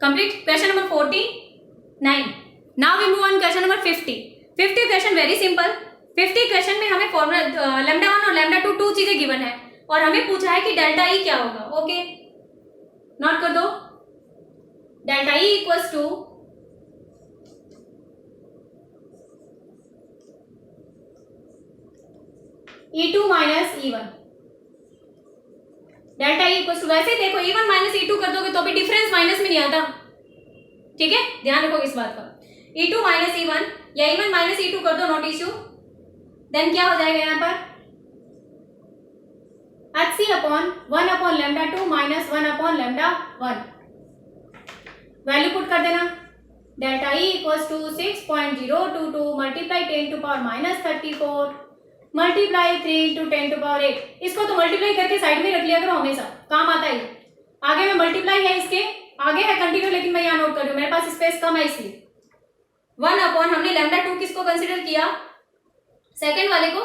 Complete question number 49. Now we move on question number 50. 50 question very simple. 50 question में हमें formula lambda 1 और lambda 2 to चीजें given है और हमें पूछा है कि डेल्टा ई क्या होगा. ओके, नोट कर दो. Delta E equals to E2 minus E1. Delta E equals to, वैसे देखो E1 माइनस E2 कर दोगे तो भी डिफरेंस माइनस में नहीं आता. ठीक है, ध्यान रखो इस बात का. E2 माइनस E1 या E1 माइनस E2 कर दो, नॉट इश्यू. देन क्या हो जाएगा यहाँ पर HC upon 1 upon lambda 2 minus 1 upon lambda 1. Value put कर देना. Delta E equals to 6.022 multiply 10 to power minus 34 multiply 3 into 10 to power 8. इसको तो मल्टीप्लाई करके साइड में रख लिया करो, हमेशा काम आता है. आगे में मल्टीप्लाई है, इसके आगे है कंटिन्यू, लेकिन मैं यहाँ नोट कर रही हूँ, मेरे पास स्पेस कम है इसलिए. 1 अपॉन हमने लैम्डा 2 किसको कंसिडर किया, सेकेंड वाले को.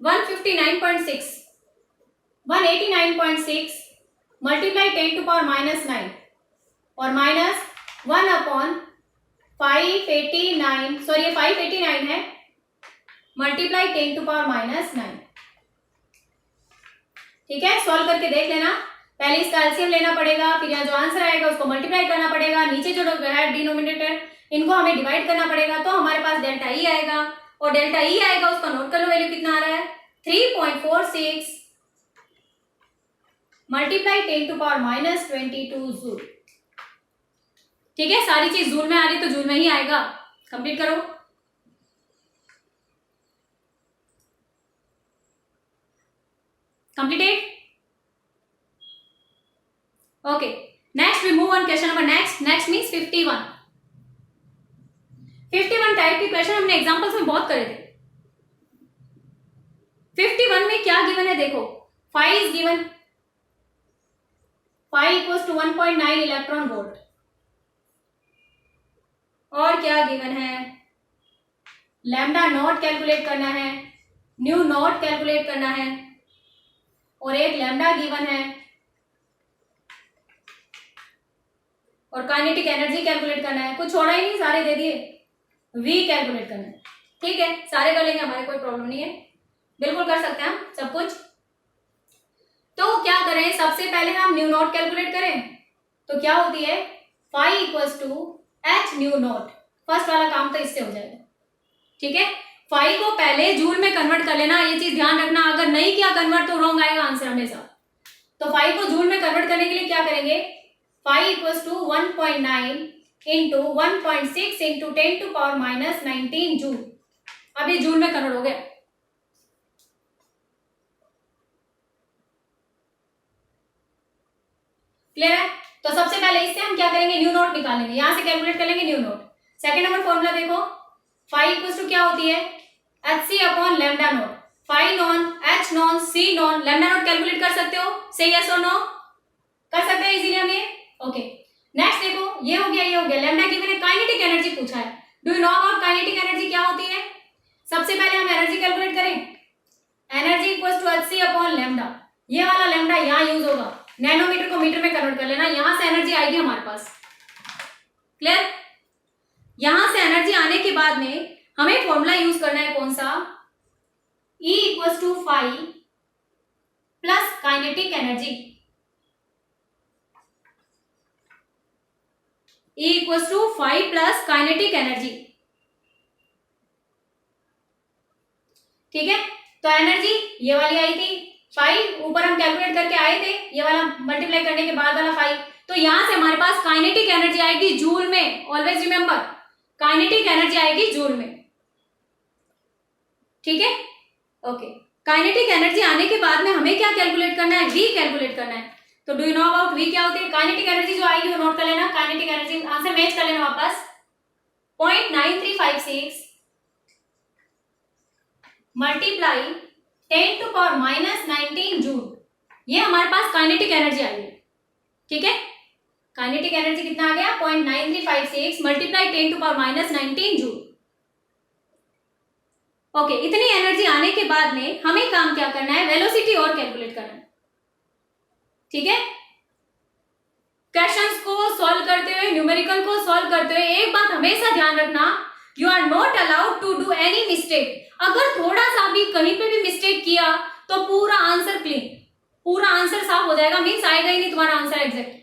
159.6 189.6 मल्टीप्लाई 10 टू पावर माइनस 9 और माइनस 1 अपॉन 589, सॉरी ये 589 है, मल्टीप्लाई 10 टू पावर माइनस 9. ठीक है, सॉल्व करके देख लेना. पहले इसका एलसीएम लेना पड़ेगा, फिर यहाँ जो आंसर आएगा उसको मल्टीप्लाई करना पड़ेगा, नीचे जो है डिनोमिनेटर इनको हमें डिवाइड करना पड़ेगा, तो हमारे पास डेल्टा ई आएगा. और डेल्टा ई आएगा उसका नोट कर लो, वैल्यू कितना आ रहा है 3.46 multiply 10 to power minus 22 joule. ठीक है, सारी चीज जूल में आ रही तो जूल में ही आएगा. कंप्लीट करो. Completed. Okay, next we move on question number next means 51. 51 type के क्वेश्चन हमने एग्जांपल्स में बहुत करे थे. 51 में क्या गिवन है देखो, phi is given, phi equals to 1.9 electron volt. और क्या गिवन है, लैम्डा नॉट कैलकुलेट करना है, न्यू नॉट कैलकुलेट करना है, और एक लैम्डा गिवन है, और काइनेटिक एनर्जी कैलकुलेट करना है. कुछ छोड़ा ही नहीं, सारे दे दिए. वी कैलकुलेट करना है. ठीक है, सारे कर लेंगे, हमारे कोई प्रॉब्लम नहीं है, बिल्कुल कर सकते हैं हम सब कुछ. तो क्या करें, सबसे पहले हम न्यू नॉट कैलकुलेट करें. तो क्या होती है, phi equals to h nu naught. First वाला काम तो इससे हो जाएगा. ठीक है, फाई को पहले जूल में कन्वर्ट कर लेना, ये चीज ध्यान रखना. अगर नहीं किया कन्वर्ट तो रॉन्ग आएगा आंसर हमेशा. तो फाई को जूल में कन्वर्ट करने के लिए क्या करेंगे, phi equals to 1.9 into 1.6 into 10 to power minus 19 joule. अभी जूल में कन्वर्ट हो गया. क्लियर है. तो सबसे पहले इससे हम क्या करेंगे, न्यू नोट निकालेंगे, यहां से कैलकुलेट कर लेंगे nu naught. Second number formula देखो, फाई इक्वल्स टू क्या होती है, h c upon lambda naught. Phi naught, h naught, c naught, lambda naught calculate कर सकते हो, से यस और नो कर सकते हैं इजीली हम ये. ओके, नेक्स्ट देखो, ये हो गया, ये हो गया. लैम्डा की मैंने काइनेटिक एनर्जी पूछा है. Do you know about kinetic energy क्या होती है. सबसे पहले हम एनर्जी कैलकुलेट करें. Energy equals to h c upon lambda. ये वाला लैम्डा यहाँ यूज होगा, नैनोमीटर को मीटर में कन्वर्ट कर लेना, यहां से एनर्जी आएगी हमारे पास. क्लियर. यहां से एनर्जी आने के बाद में हमें फॉर्मूला यूज करना है, कौन सा, E equals to phi plus kinetic energy. E equals to phi plus kinetic energy. ठीक है, तो एनर्जी ये वाली आई थी, फाई ऊपर हम कैलकुलेट करके आए थे, ये वाला मल्टीप्लाई करने के बाद वाला फाई. तो यहां से हमारे पास काइनेटिक एनर्जी आएगी जूल में. ऑलवेज रिमेंबर, काइनेटिक एनर्जी आएगी जूल में. ठीक है, ओके. काइनेटिक एनर्जी आने के बाद में हमें क्या कैलकुलेट करना है, वी कैलकुलेट करना है. तो do you know about v क्या होती है. काइनेटिक एनर्जी जो आएगी वो नोट कर लेना. काइनेटिक एनर्जी आंसर मैच कर लेना वापस, 0.9356 multiply 10 to power minus 19 joule. ये हमारे पास काइनेटिक एनर्जी आई है. ठीक है, काइनेटिक एनर्जी कितना आ गया, 0.9356 multiply 10 to power minus 19 joule. Okay, इतनी एनर्जी आने के बाद में हमें काम क्या करना है, वेलोसिटी और कैलकुलेट करना है. ठीक है, क्वेश्चंस को न्यूमेरिकल को सॉल्व करते हुए एक बात हमेशा ध्यान रखना, you are not allowed to do any mistake. अगर थोड़ा सा भी कहीं पे भी मिस्टेक किया तो पूरा आंसर क्लीन, पूरा आंसर साफ हो जाएगा, मीन्स आएगा ही नहीं तुम्हारा आंसर एग्जैक्ट।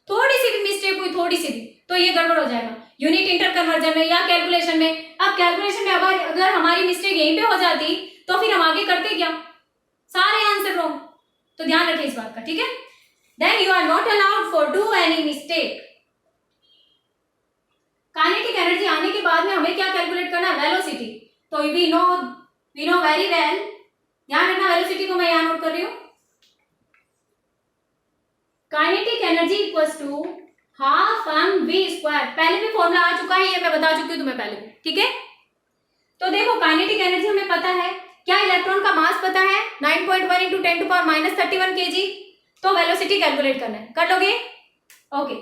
थोड़ी सी भी मिस्टेक हुई, थोड़ी सी भी, तो ये गड़बड़ हो जाएगा यूनिट इंटर कन्वर्जन में या कैलकुलेशन में। अब कैलकुलेशन में अगर हमारी मिस्टेक यहीं पे हो जाती तो फिर हम आगे करते क्या, सारे आंसर रॉन्ग। तो ध्यान रखें इस बात का, ठीक है। Then you are not allowed for do any mistake. Kinetic energy आने के बाद में हमें क्या कैलकुलेट करना है, वेलोसिटी। तो वी नो वेरी वेल, ध्यान रखना वेलोसिटी को मैं यहां नोट कर रही हूं। Kinetic energy equals to half m v square. पहले भी फॉर्मूला आ चुका है, ये मैं बता चुकी हूं तुम्हें पहले, ठीक है। तो देखो काइनेटिक एनर्जी हमें पता है, क्या इलेक्ट्रॉन का मास पता है 9.1 इंटू 10⁻³ kg। तो वेलोसिटी कैलकुलेट करना है, कर लोगे, okay.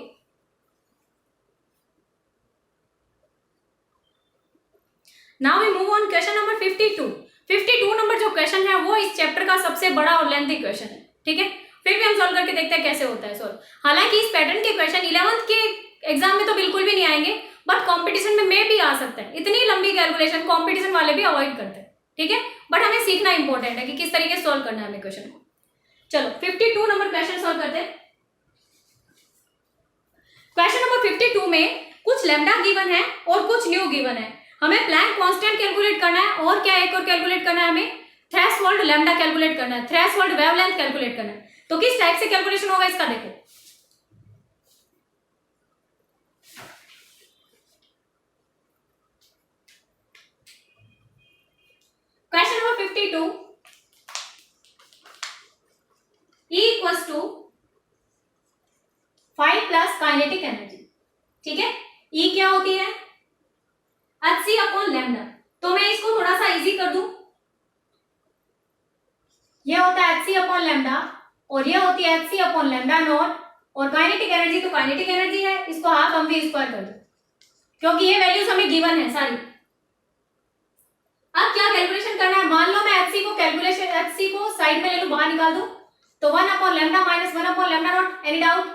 Now we move on question number 52। 52 नंबर जो क्वेश्चन है वो इस चैप्टर का सबसे बड़ा और लेंथी क्वेश्चन है, ठीक है। फिर भी हम सॉल्व करके देखते हैं कैसे होता है सॉल्व। हालांकि इस पैटर्न के क्वेश्चन 11th के एग्जाम में तो बिल्कुल भी नहीं आएंगे, बट कंपटीशन में भी आ सकता है। इतनी लंबी कैलकुलेशन कंपटीशन वाले भी अवॉइड करते हैं, ठीक है। बट हमें सीखना इंपॉर्टेंट है कि किस तरीके से सॉल्व करना है हमें क्वेश्चन को। चलो 52 नंबर क्वेश्चन सॉल्व करते हैं। क्वेश्चन नंबर 52 में कुछ लैम्डा गिवन है और कुछ न्यू गिवन है। हमें प्लैंक कांस्टेंट कैलकुलेट करना है और क्या एक और कैलकुलेट करना है, हमें थ्रेशोल्ड लैम्डा कैलकुलेट करना है, थ्रेशोल्ड वेवलेंथ कैलकुलेट करना है। तो किस टाइप से कैलकुलेशन होगा इसका देखो। Question number 52 E equals to 5 plus kinetic energy, ठीक है। E क्या होती है, hc/λ। तो मैं इसको थोड़ा सा इजी कर दूं, ये होता है hc/λ और ये होती है hc/λ0। और काइनेटिक एनर्जी तो काइनेटिक एनर्जी है, इसको हाफ एम वी स्क्वायर कर दो, क्योंकि ये वैल्यूज हमें गिवन है सारी। अब क्या कैलकुलेशन करना है, मान लो मैं hc को साइड में ले लूं, बाहर निकाल दूं, तो 1/λ माइनस 1/λ0, any doubt,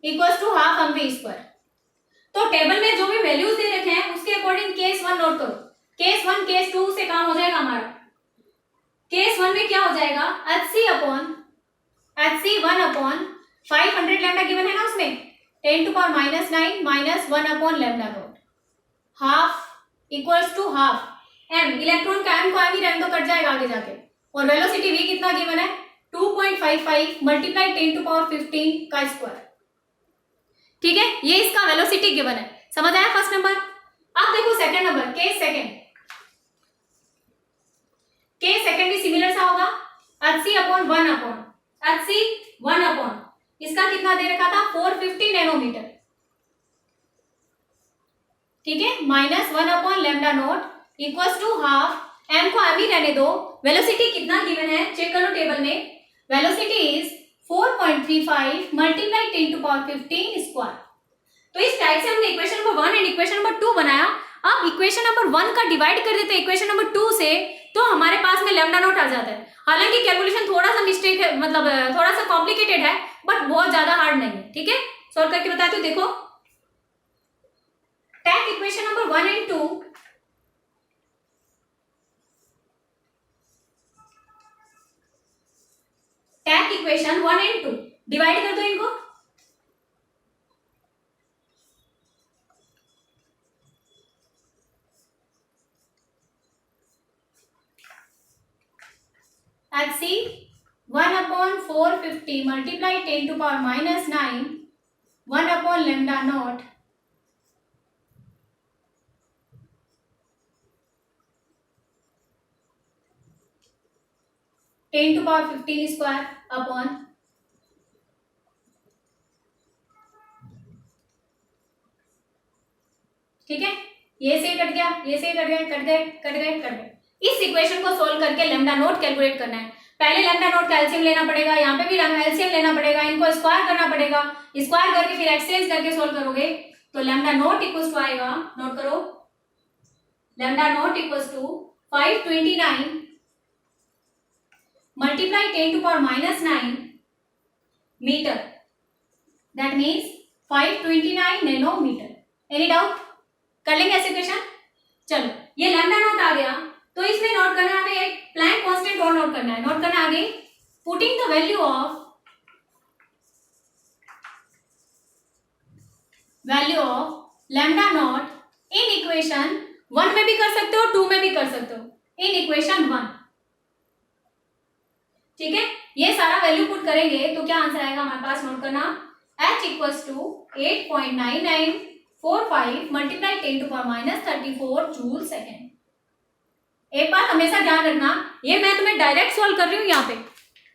equals to half m v square. तो टेबल में जो भी वैल्यूज दे रखे हैं उसके अकॉर्डिंग केस 1 नोट करो। केस 1 केस 2 से काम हो जाएगा हमारा। केस 1 में क्या हो जाएगा, hc 1/500 लैम्डा गिवन है ना, उसमें 10⁻⁹ minus 1/λ0 half equals to half m। Electron का m को m ही रहने दो, कट जाएगा आगे जाके। और वेलोसिटी v कितना गिवन है, 2.55 मल्टीप्लाई 10⁻15 का स्क्वायर, ठीक है। ये इसका वेलोसिटी गिवन है, समझ आया फर्स्ट नंबर। अब देखो सेकंड नंबर, केस सेकंड भी सिमिलर सा होगा, hc 1/, इसका कितना दे रखा था 450 नैनोमीटर, ठीक है, minus 1/λ0 equals to half, m को m ही रहने दो। वेलोसिटी कितना गिवन है चेक करो टेबल में, वेलोसिटी इज 4.35 मल्टीप्लाई 10⁻15 स्क्वायर। तो इस टाइप से हमने equation number 1 and equation number 2 बनाया। अब इक्वेशन नंबर 1 का डिवाइड कर देते हैं इक्वेशन नंबर 2 से, तो हमारे पास में λ0 आ जाता है। हालांकि कैलकुलेशन थोड़ा सा मिस्टेक है, मतलब थोड़ा सा कॉम्प्लिकेटेड है, बट बहुत ज्यादा हार्ड नहीं है, ठीक है। सॉल्व करके बताती हूँ, देखो take equation number 1 and 2, take equation 1 and 2 divide कर दो इनको। hc 1/450 मल्टीप्लाई 10⁻⁹ 1/λ0 10⁻15 स्क्वायर अपॉन, ठीक है। ये से कट गया, ये से कट गए, कट गए, कट गए, कट गए। इस इक्वेशन को सोल्व करके λ0 कैलकुलेट करना है। पहले λ0 का एलसीएम लेना पड़ेगा, यहाँ पे भी एलसीएम लेना पड़ेगा, इनको स्क्वायर करना पड़ेगा, स्क्वायर करके फिर एक्सचेंज करके सोल्व करोगे तो λ0 इक्वल्स टू आएगा, नोट करो, λ0 equals to 529 multiply 10⁻⁹ metre, that means 529 nanometre. Any doubt? कर लेंगे ऐसे क्वेश्चन। चलो ये लैम्डा नोट आ गया, तो इसमें नोट करना है हमें एक प्लैंक कांस्टेंट और नोट करना है। नोट करना आगे, putting the value of lambda not in equation 1 में भी कर सकते हो, 2 में भी कर सकते हो, इन इक्वेशन 1। ठीक है, ये सारा वैल्यू पुट करेंगे तो क्या आंसर आएगा हमारे पास, नोट करना, h equals to 8.9945 multiply 10 to power minus 34 joule second. एक बात हमेशा ध्यान रखना, ये मैं तुम्हें डायरेक्ट सॉल्व कर रही हूँ, यहाँ पे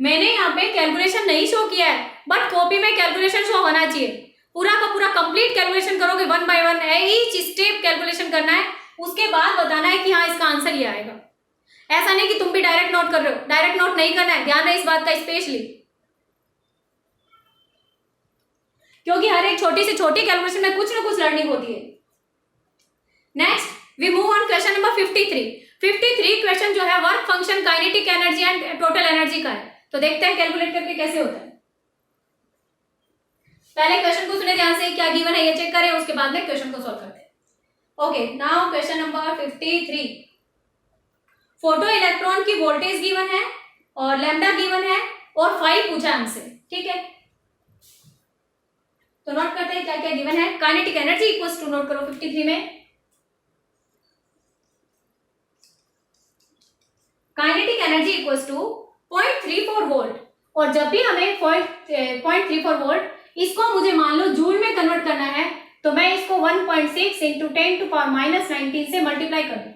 मैंने यहाँ पे कैलकुलेशन नहीं शो किया है, बट कॉपी में कैलकुलेशन शो होना चाहिए। पूरा का पूरा कंप्लीट कैलकुलेशन करोगे, 1 बाय 1 ईच स्टेप कैलकुलेशन करना है, उसके बाद बताना है कि हाँ इसका आंसर ये आएगा। ऐसा नहीं कि तुम भी डायरेक्ट नोट कर रहे हो, डायरेक्ट नोट नहीं करना है, ध्यान रहे इस बात का स्पेशली, क्योंकि हर एक छोटी से छोटी कैलकुलेशन में कुछ ना कुछ लर्निंग होती है। Next we move on question number 53। 53 question जो है work function kinetic energy and total energy का है, तो देखते हैं कैलकुलेट करके कैसे होता है। पहले क्वेश्चन को सुने ध्यान से, क्या गिवन है ये चेक करें, उसके बाद में क्वेश्चन को सॉल्व करते हैं। Okay, now question number 53। Photo electron की वोल्टेज गिवन है और लैम्डा गिवन है और 5 पूछा हमसे। ठीक है, तो नोट करते हैं क्या क्या गिवन है। Kinetic energy equals to, note करो 53 में, kinetic energy equals to 0.34 volt, और जब भी हमें 0.34 वोल्ट इसको मुझे मान लो जूल में कन्वर्ट करना है, तो मैं इसको 1.6 इंटू 10 टू पावर माइनस 19 से मल्टीप्लाई कर दूं।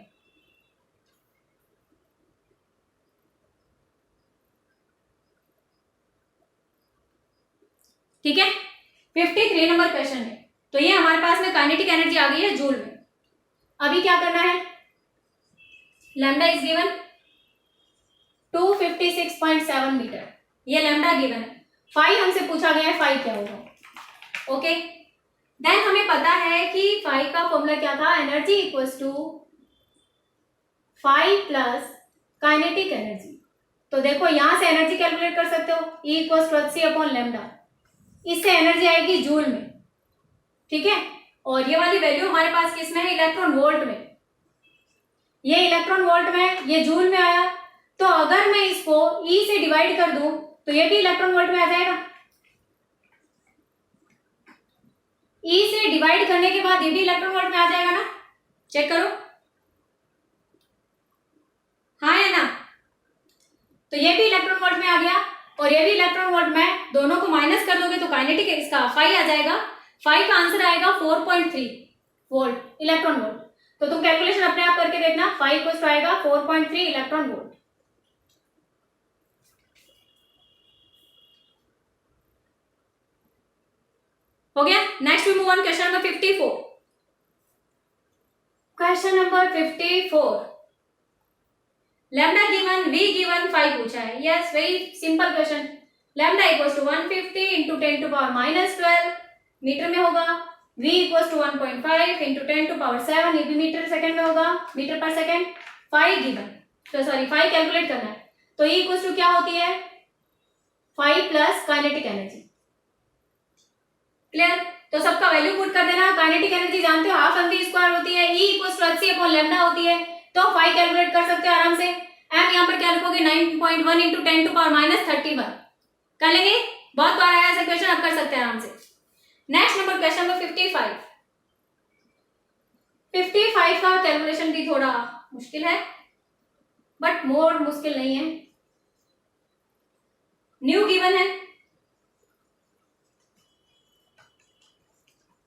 ठीक है, 53 नंबर क्वेश्चन है, तो ये हमारे पास में काइनेटिक एनर्जी आ गई है जूल में। अभी क्या करना है, लैम्डा इज गिवन 256.7 मीटर, ये लैम्डा गिवन है। 5 हमसे पूछा गया है, 5 क्या होगा। ओके, देन हमें पता है कि 5 का फॉर्मूला क्या था, energy equals to 5 plus kinetic energy. तो देखो यहां से एनर्जी कैलकुलेट कर सकते हो, E equals to HC upon lambda, इससे एनर्जी आएगी जूल में। ठीक है, और ये वाली वैल्यू हमारे पास किस में है, इलेक्ट्रॉन वोल्ट में। ये इलेक्ट्रॉन वोल्ट में, ये जूल में आया, तो अगर मैं इसको E से डिवाइड कर दूं तो ये भी इलेक्ट्रॉन वोल्ट में आ जाएगा। E से डिवाइड करने के बाद ये भी इलेक्ट्रॉन वोल्ट में आ जाएगा ना, चेक करो, हाँ या ना। तो ये भी इलेक्ट्रॉन वोल्ट में आ गया और ये भी इलेक्ट्रॉन वोल्ट में, दोनों को माइनस कर दोगे तो काइनेटिक इसका 5 आ जाएगा। 5 का आंसर आएगा 4.3 वोल्ट, इलेक्ट्रॉन वोल्ट। तो तुम कैलकुलेशन अपने आप करके देखना, 5 को आएगा 4.3 इलेक्ट्रॉन वोल्ट। हो गया। Next we move on question number 54। Question number 54, lambda given, V given, 5 पूछा है। Yes, very simple question. Lambda equals to 150 into 10 to power minus 12 metre में होगा। V equals to 1.5 into 10 to power 7, ये भी metre second में होगा, metre पर second. 5 given, तो सॉरी 5 कैलकुलेट करना है, तो E इक्वल्स टू क्या होती है, 5 प्लस काइनेटिक एनर्जी। क्लियर, तो सबका वैल्यू पुट कर देना। काइनेटिक एनर्जी जानते हो, हाफ mv स्क्वायर होती है, E equals to HC upon lambda होती है, तो 5 कैलकुलेट कर सकते हो आराम से। m यहाँ पर क्या लिखोगे, 9.1 इंटू 10 टू पावर माइनस 31 कर लेंगे। बहुत बार आया ऐसा क्वेश्चन, आप कर सकते हैं आराम से। Next number question number 55। 55 का कैलकुलेशन भी थोड़ा मुश्किल है, बट मोर मुश्किल नहीं है। न्यू गिवन है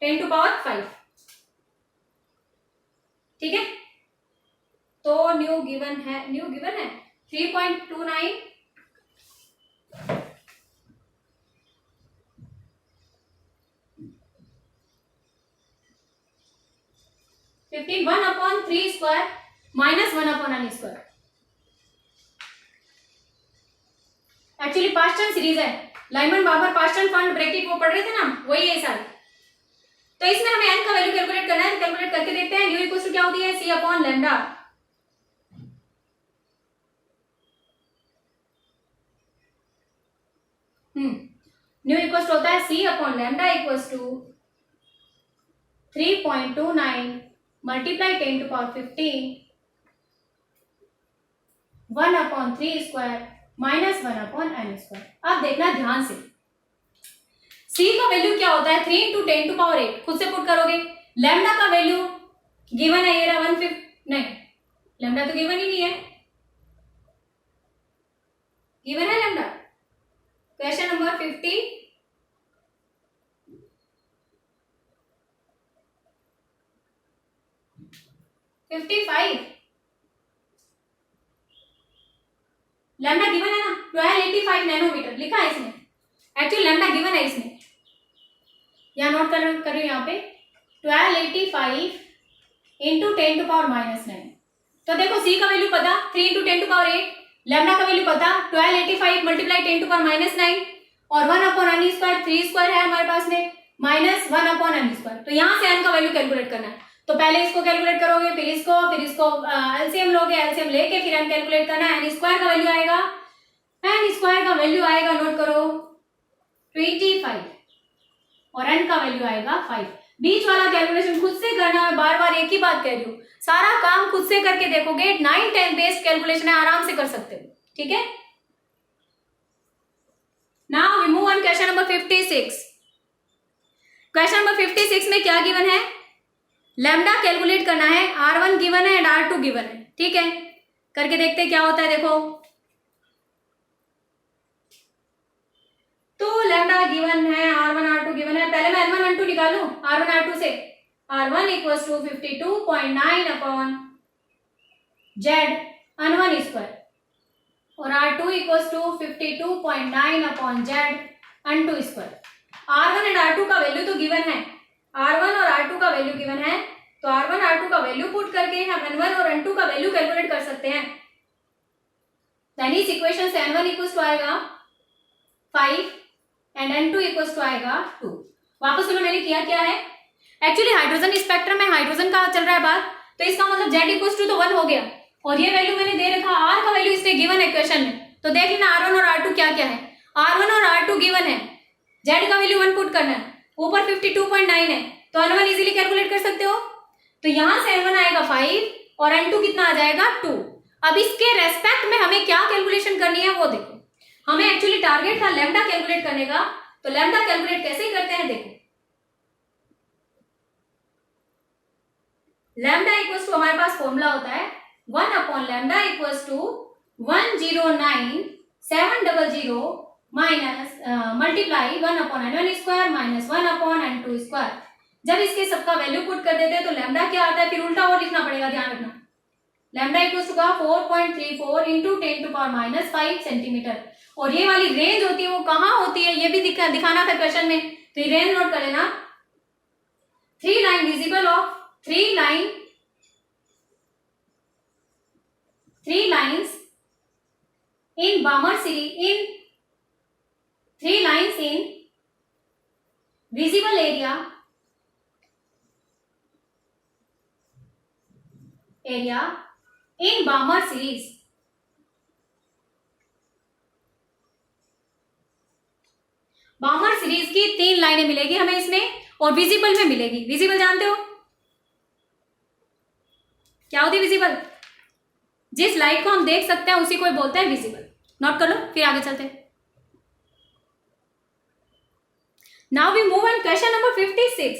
10 टू पावर 5। ठीक है, तो न्यू गिवन है 3.29 15 1 upon 3 square minus 1 upon n square. Actually Paschen series है, Lyman Balmer Paschen Pfund bracket वो पढ़ रहे थे ना, वही है सारी। तो इसमें हमें n का वैल्यू कैलकुलेट करना है, कैलकुलेट करके देखते हैं। न्यू इक्वल्स टू क्या होती है, C upon lambda. Nu equals to होता है C upon lambda equals to 3.29 multiply 10⁻15 1/3² minus 1/n²। अब देखना ध्यान से, c का वैल्यू क्या होता है 3 × 10⁸। खुद से पुट करोगे। लैम्डा का वैल्यू गिवन है, ये रहा 150, नहीं लैम्डा तो गिवन ही नहीं है, गिवन है lambda. Question number 55 lambda given है ना, 1285 नैनोमीटर लिखा है इसमें। एक्चुअली लैम्डा गिवन है इसमें, यहाँ नोट कर रही हूँ यहाँ पे 1285 इंटू 10⁻⁹। तो देखो सी का वैल्यू पता 3 × 10⁸, लैम्डा का वैल्यू पता 1285 मल्टीप्लाई 10⁻⁹ और 1/n², 3² है हमारे पास में, माइनस 1/n²। तो यहाँ से n का वैल्यू कैलकुलेट करना है। तो पहले इसको कैलकुलेट करोगे, फिर इसको एलसीएम लोगे, एलसीएम लेके फिर n कैलकुलेट करना है। n² का वैल्यू आएगा, n² का वैल्यू आएगा, नोट करो 25 और n का वैल्यू आएगा 5। बीच वाला कैलकुलेशन खुद से करना है, बार बार एक ही बात कह रही हूँ, सारा काम खुद से करके देखोगे। 9-10 बेस्ड कैलकुलेशन है, आराम से कर सकते हो, ठीक है। Now we move on question number 56। Question number 56 में क्या गिवन है, लैम्डा कैलकुलेट करना है, R1 गिवन है एंड R2 गिवन है, ठीक है। करके देखते हैं क्या होता है। देखो तो लैम्डा गिवन है, R1 R2 गिवन है। पहले मैं N1 N2 निकालू R1 R2 से। R1 = 52.9 Z n1² और R2 = 52.9 Z n2²। R1 and R2 का वैल्यू तो गिवन है, R1 और R2 का वैल्यू गिवन है, तो R1 R2 का वैल्यू पुट करके हम N1 और N2 का वैल्यू कैलकुलेट कर सकते हैं। यानी इस इक्वेशन से N1 = आएगा 5 एंड N2 = आएगा 2। वापस सुनो मैंने किया क्या है, एक्चुअली हाइड्रोजन स्पेक्ट्रम में हाइड्रोजन का चल रहा है बात, तो इसका मतलब Z = तो 1 हो गया और ये वैल्यू मैंने दे रखा, R का वैल्यू इसने गिवन है क्वेश्चन में। तो देख लेना R1 और R2 क्या क्या है। R1 और R2 गिवन है, Z का वैल्यू 1 पुट करना है, ऊपर 52.9 है, तो N1 इजीली कैलकुलेट कर सकते हो। तो यहां से N1 आएगा 5 और N2 कितना आ जाएगा 2। अब इसके रेस्पेक्ट में हमें क्या कैलकुलेशन करनी है वो देखो। हमें एक्चुअली टारगेट था लैम्डा कैलकुलेट करने का, तो लैम्डा कैलकुलेट कैसे करते हैं देखो। लैम्डा = हमारे पास फॉर्मूला होता है 1/λ = 109,700 minus multiply 1/n1² minus 1/n2²। जब इसके सबका वैल्यू पुट कर देते हैं तो लैम्डा क्या आता है, फिर उल्टा और लिखना पड़ेगा, ध्यान रखना। Lambda = 4.34 into 10⁻⁵ centimetre. और ये वाली रेंज होती है वो कहाँ होती है ये भी दिखाना था क्वेश्चन में, तो ये रेंज नोट कर लेना। 3 line visible of 3 lines in Balmer series, in 3 lines in visible area in Balmer series। बामर series की 3 लाइनें मिलेगी हमें इसमें और विजिबल में मिलेगी। विजिबल जानते हो क्या होती है विजिबल? जिस लाइट को हम देख सकते हैं उसी को बोलते हैं विजिबल। नोट कर लो, फिर आगे चलते हैं। Now we move on question number 56।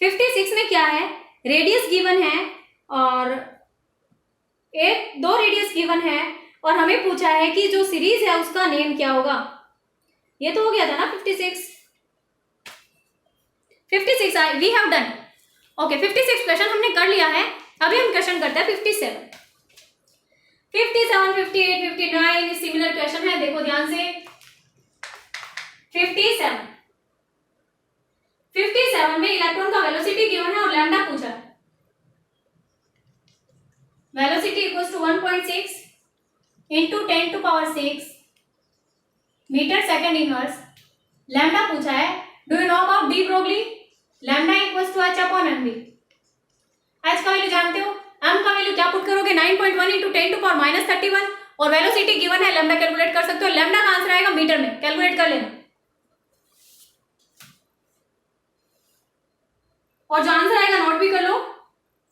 56 में क्या है, रेडियस गिवन है और दो रेडियस गिवन है और हमें पूछा है कि जो सीरीज है उसका नेम क्या होगा। ये तो हो गया था ना 56 we have done. Okay 56 question हमने कर लिया है। अभी हम क्वेश्चन करते हैं 57, 58, 59 सिमिलर क्वेश्चन है, देखो ध्यान से। 57 में इलेक्ट्रॉन का वेलोसिटी गिवन है और लैम्डा पूछा है। Velocity = 1.6 into 10⁶ metre second inverse. Lambda पूछा है, do you know about de Broglie? Lambda = h/mv। h का वैल्यू जानते हो, m का वैल्यू क्या पुट करोगे 9.1 इंटू 10⁻31 और वेलोसिटी गिवन है, लैम्डा कैलकुलेट कर सकते हो। लैम्डा का आंसर आएगा मीटर में, कैलकुलेट कर लेना। और जो आंसर आएगा नोट भी कर लो,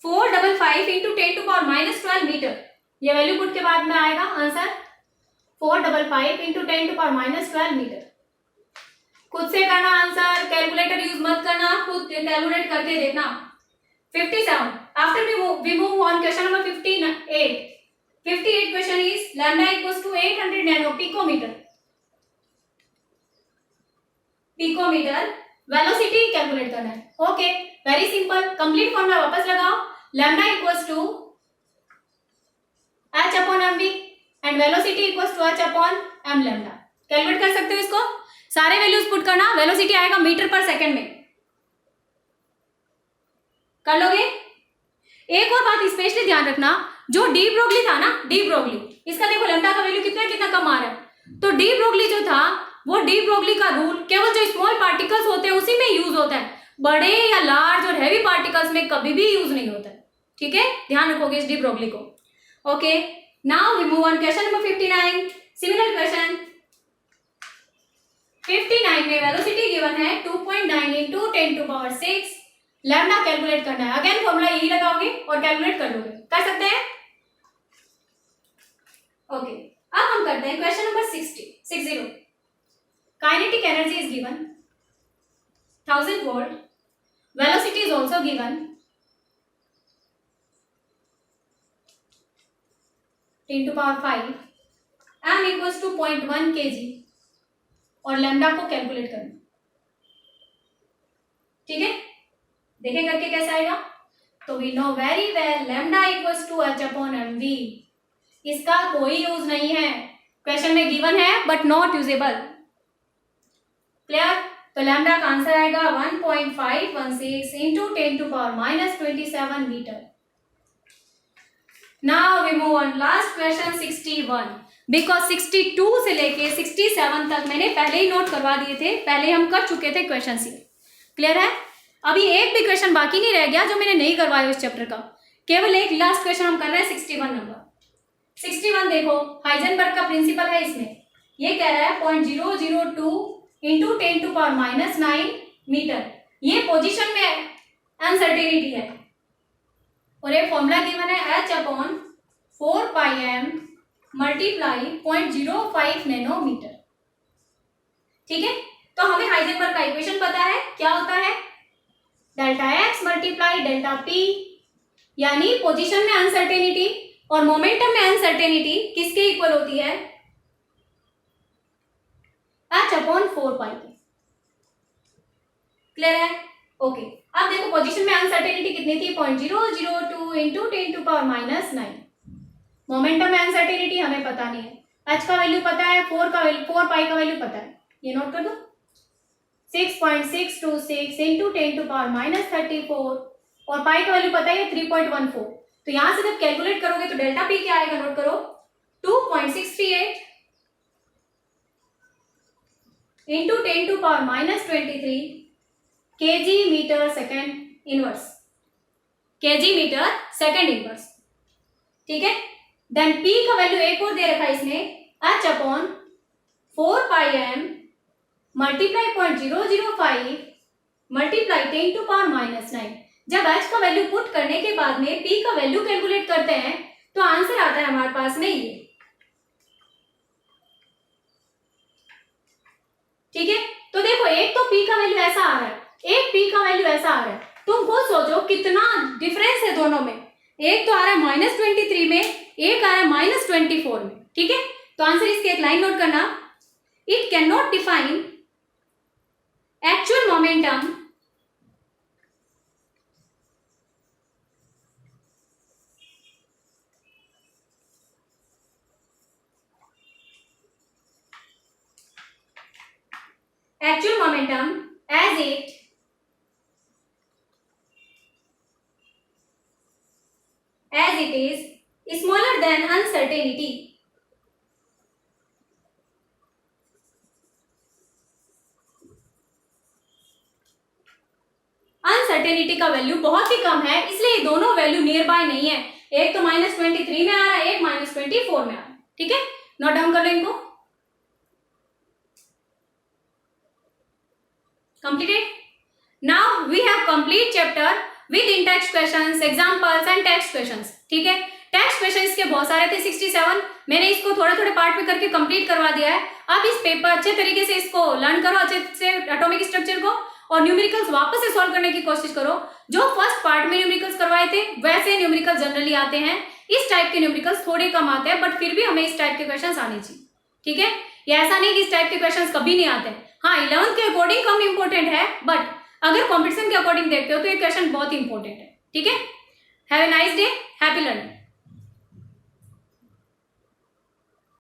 455 इंटू 10⁻12 मीटर। ये वैल्यू पुट के बाद में आएगा आंसर 455 इंटू 10⁻12 मीटर। खुद से करना आंसर, कैलकुलेटर यूज मत करना, खुद कैलकुलेट करके देखना। 57 after we move on question number 58 question is lambda equals to 800 nano picometer velocity calculate करना है। Okay, very simple, complete formula वापस लगाओ, lambda equals to h upon mv and velocity equals to h upon m lambda. Calculate कर सकते हो इसको, सारे values put करना, वेलोसिटी आएगा मीटर पर सेकंड में, कर लोगे। एक और बात स्पेशली ध्यान रखना, जो डी ब्रोगली था ना, डी ब्रोगली, इसका देखो लैम्डा का वैल्यू कितना कम आ रहा है, तो डी ब्रोगली जो था वो डी ब्रोगली का रूल केवल जो स्मॉल पार्टिकल्स होते हैं उसी में यूज होता है, बड़े या लार्ज और हैवी पार्टिकल्स में कभी भी यूज नहीं होता है। ठीक है, ध्यान रखोगे इस डी ब्रोगली को। Okay, now we move on question number 59। Similar question 59 में वेलोसिटी गिवन है 2.9 इंटू 10⁻6, लैम्डा कैलकुलेट करना है। अगेन फॉर्मूला यही लगाओगे और कैलकुलेट कर लोगे, कर सकते हैं। ओके, अब हम करते हैं question number 60। Kinetic energy is given 1000 volt, velocity is also given 10⁵, m equals to 0.1 kg और लैम्डा को कैलकुलेट करना। ठीक है, देखें करके कैसे आएगा। तो we know very well lambda equals to h upon mv, इसका कोई यूज नहीं है, क्वेश्चन में गिवन है बट नॉट यूजेबल। क्लियर, तो लैम्डा का आंसर आएगा 1.516 into 10⁻27 metre. Now we move on last question 61, because 62 से लेके 67 तक मैंने पहले ही नोट करवा दिए थे, पहले हम कर चुके थे क्वेश्चन ही। क्लियर है, अभी एक भी क्वेश्चन बाकी नहीं रह गया जो मैंने नहीं करवाया इस चैप्टर का, केवल एक लास्ट क्वेश्चन हम कर रहे हैं 61 नंबर। 61 देखो, हाइजेनबर्ग का प्रिंसिपल है इसमें, ये कह रहा है 0.002 इंटू 10⁻9 मीटर, ये पोजीशन में अनसर्टेनिटी है और एक फॉर्मूला गिवन है h upon 4πm multiply 0.05 nanometre. ठीक है, तो हमें हाइजेनबर्ग का इक्वेशन पता है, क्या होता है delta x multiply delta p, यानी पोजीशन में अनसर्टेनिटी और मोमेंटम में अनसर्टेनिटी किसके इक्वल होती है, h अपॉन 4π। क्लियर है, ओके। अब देखो पोजीशन में अनसर्टेनिटी कितनी थी, 0.002 इंटू 10⁻9। मोमेंटम में अनसर्टेनिटी हमें पता नहीं है, h का वैल्यू पता है, 4π का वैल्यू पता है, ये नोट कर दो 6.626 इंटू 10⁻34 और पाई का वैल्यू पता है 3.14। तो यहां से जब कैलकुलेट करोगे तो डेल्टा पी क्या आएगा, नोट करो 2.638 into 10⁻23 kg metre second inverse, kg metre second inverse. ठीक है, देन p का वैल्यू एक और दे रखा है इसमें, h upon 4πm multiply 0.005 multiply 10⁻9। जब h का वैल्यू पुट करने के बाद में p का वैल्यू कैलकुलेट करते हैं तो आंसर आता है हमारे पास में ये। ठीक है, तो देखो एक तो p का वैल्यू ऐसा आ रहा है, एक p का वैल्यू ऐसा आ रहा है, तुम खुद सोचो कितना डिफरेंस है दोनों में, एक तो आ रहा है -23 में, एक आ रहा है -24 में। ठीक है, तो आंसर इसकी एक लाइन नोट करना, it can not define actual momentum as it is smaller than uncertainty। Uncertainty का वैल्यू बहुत ही कम है, इसलिए ये दोनों वैल्यू नियर बाय नहीं है, एक तो -23 में आ रहा है, एक -24 में आ रहा है। ठीक है, नोट डाउन कर लो इनको। Completed? Now we have complete chapter with in text questions, examples and text questions. ठीक है, टेक्स्ट क्वेश्चन इसके बहुत सारे थे 67, मैंने इसको थोड़े थोड़े पार्ट में करके कंप्लीट करवा दिया है। अब इस पेपर अच्छे तरीके से इसको लर्न करो, अच्छे से एटॉमिक स्ट्रक्चर को, और न्यूमेरिकल्स वापस से सॉल्व करने की कोशिश करो। जो फर्स्ट पार्ट में न्यूमेरिकल्स करवाए थे वैसे न्यूमेरिकल जनरली आते हैं, इस टाइप के न्यूमेरिकल्स थोड़े कम आते हैं, बट फिर भी हमें इस टाइप के क्वेश्चंस आने चाहिए। ठीक है, ये ऐसा नहीं कि इस टाइप के क्वेश्चंस कभी नहीं आते। हाँ, 11th के अकॉर्डिंग कम इंपॉर्टेंट है, बट अगर कॉम्पिटिशन के अकॉर्डिंग देखते हो तो ये क्वेश्चन बहुत इंपॉर्टेंट है। ठीक है, have a nice day, happy learning.